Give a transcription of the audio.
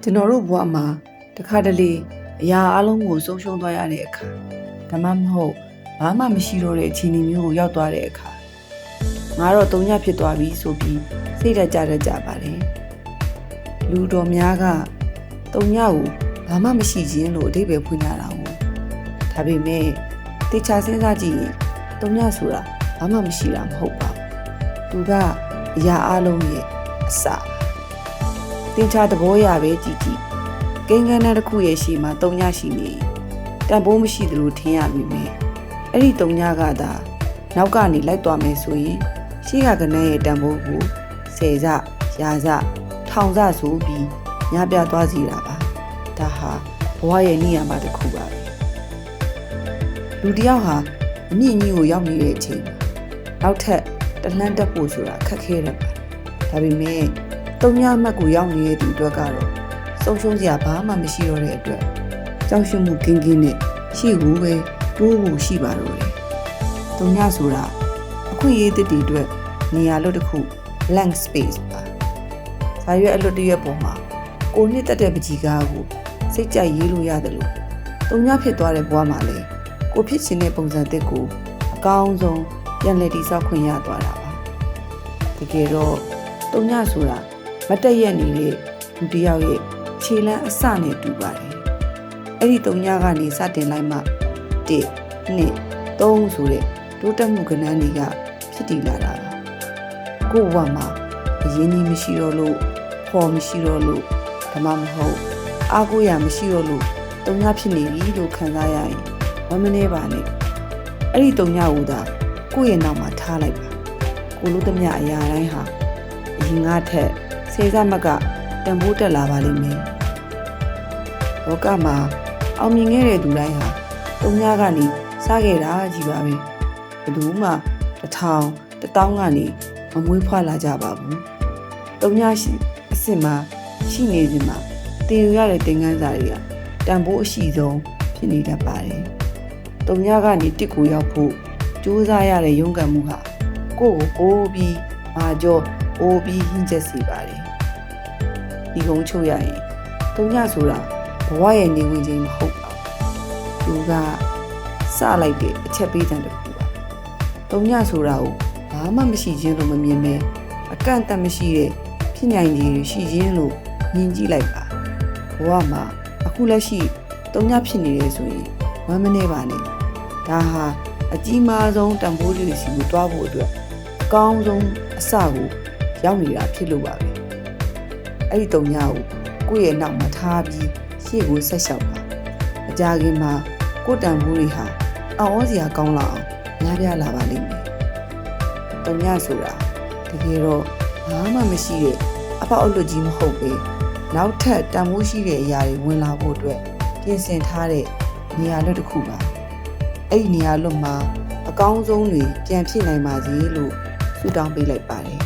ကျွန်တော်တို့ဘဝမှာတခါတလေအရာအလုံးကိုဆုံးရှုံးသွားရတဲ့အခါဒါမှမဟုတ်ဘာမှမရှိတော့တဲ့အခြေအနေမျိုးကိုရောက်သွားတဲ့အခါငါတော့တုံညဖြစ်သွားပြီဆိုပြီးစိတ်ဓာတ်ကြတတ်ကြပါတယ်လူတော်များကတုံညကိုဘာမှမရှိခြင်းလို့အဓိပ္ပာယ်ဖွင့်ကြတာဟုတ်ဒါပေမဲ့တေချာစဉ်းစားကြည့်ရင်တုံညဆိုတာဘာမှမရှိတာမဟုတ်ပါဘူးသူကအရာအလုံးရဲ့အစတင်ချာသဘောရပဲကြည့်ကြည့်ကိန်းဂဏန်းတစ်ခုရဲ့ရှေ့မှာတုံညရှိနေတန်ဖိုးမရှိသလိုထင်ရပြီမယ်အဲ့ဒီတုံညကသာနောက်ကနေလိုက်သွားမယ်ဆိုရင်ရှေ့ကကဏန်းရဲ့တန်ဖိုးကို10စရာစထောင်စဆိုပြီးညပြသွားစီတာပါဒါဟာဘဝရဲ့နေရာမှာတစ်ခုပါပဲလူတစ်ယောက်ဟာအမြင့်ကြီးကိုရောက်နေတဲ့အချိန်မှာနောက်ထပ်တလှမ်းတက်ဖို့ဆိုတာခက်ခဲတယ်ပါဒါပေမဲ့တုံညမှတ်ကိုရောက်နေတဲ့သူအတွက်ကတော့ဆုံးရှုံးစရာဘာမှမရှိတော့တဲ့အတွက်ကြောက်ရွံ့မှုကင်းကင်းနဲ့ရှေ့ကိုပဲတိုးဖို့ရှိပါတော့တယ်တုံညဆိုတာအခွင့်အရေးတစ်တွေအတွက်နေရာလွတ်တစ်ခု blank space ပါစာရွက်အလွတ်တရွက်ပေါ်မှာကိုနှစ်သက်တဲ့ပကြီးကားကိုစိတ်ကြိုက်ရေးလို့ရတယ်လို့တုံညဖြစ်သွားတဲ့ဘဝမှာလည်းကိုဖြစ်ချင်တဲ့ပုံစံသစ်ကိုအကောင်းဆုံးပြန်လည်တည်ဆောက်ခွင့်ရသွားတာပါတကယ်တော့တုံညဆိုတာမတက်ရက်နေတဲ့လူတစ်ယောက်ရဲ့ခြေလမ်းအစနဲ့တူပါတယ်အဲ့ဒီတုံညကနေစတင်လိုက်မှ1 2 3ဆိုတဲ့တိုးတက်မှုကဏ္ဍတွေကဖြစ်တည်လာတာပါကိုယ့်ဘဝမှာအရင်းကြီးမရှိတော့လို့ဖော်မရှိတော့လို့ဒါမှမဟုတ်အားကိုးရမရှိတော့လို့တုံညဖြစ်နေပြီလို့ခံစားရရင်ဝမ်းမနေပါနဲ့အဲ့ဒီတုံညကိုသာကိုယ့်ရဲ့နောက်မှာထားလိုက်ပါကိုလိုသမျှအရာတိုင်းဟာအရင်ကထက်စေစားမကတန်ဖိုးတက်လာပါလိမ့်မယ်လောကမှာအောင်မြင်ခဲ့တဲ့သူတိုင်းဟာတုံညကနေစခဲ့တာကြီးပါပဲဘယ်သူမှ1000 1000ကနေမမွေးဖွားလာကြပါဘူးတုံညရှိအစ်စ်မှာရှိနေစဉ်မှာတင်ယူရတဲ့သင်ခန်းစာတွေကတန်ဖိုးအရှိဆုံးဖြစ်နေတတ်ပါတယ်တုံညကနေတစ်ကိုရောက်ဖို့ကြိုးစားရတဲ့ရုန်းကန်မှုဟာကိုယ့်ကိုပိုးပြီးမာကြောပိုးပြီးဟင်းချက်စေပါတယ်ဒီကုန်းချုပ်ရရင်တုံညဆိုတာဘဝရဲ့နေဝင်ခြင်းမဟုတ်ပါဘူးသူကစလိုက်တဲ့အချက်ပေးတဲ့တစ်ခုပါတုံညဆိုတာကိုဘာမှမရှိခြင်းလို့မမြင်ပဲအကန့်အသတ်မရှိတဲ့ဖြစ်နိုင်ခြေရှိခြင်းလို့မြင်ကြည့်လိုက်ပါဘဝမှာအခုလက်ရှိတုံညဖြစ်နေတယ်ဆိုရင်ဝမ်းမနေပါနဲ့ဒါဟာအကြီးမားဆုံးတန်ဖိုးတွေစီကိုတွားဖို့အတွက်အကောင်းဆုံးအစကိုရောက်နေတာဖြစ်လို့ပါပဲအဲ့ဒီတုံညကိုကိုယ့်ရဲ့နောက်မှာထားပြီးရှေ့ကိုဆက်လျှောက်ပါအကြခင်မှာကိုယ့်တန်ဖိုးတွေဟာအော်ဩစရာကောင်းလာအောင်များပြားလာပါလိမ့်မယ်တုံညဆိုတာတကယ်တော့ဘာမှမရှိတဲ့အပေါက်အလွတ်ကြီးမဟုတ်ပဲနောက်ထပ်တန်ဖိုးရှိတဲ့အရာတွေဝင်လာဖို့အတွက်ပြင်ဆင်ထားတဲ့နေရာလွတ်တစ်ခုပါအဲ့ဒီနေရာလွတ်မှာအကောင်းဆုံးတွေပြန်ဖြစ်နိုင်ပါစေလို့ဆုတောင်းပေးလိုက်ပါတယ်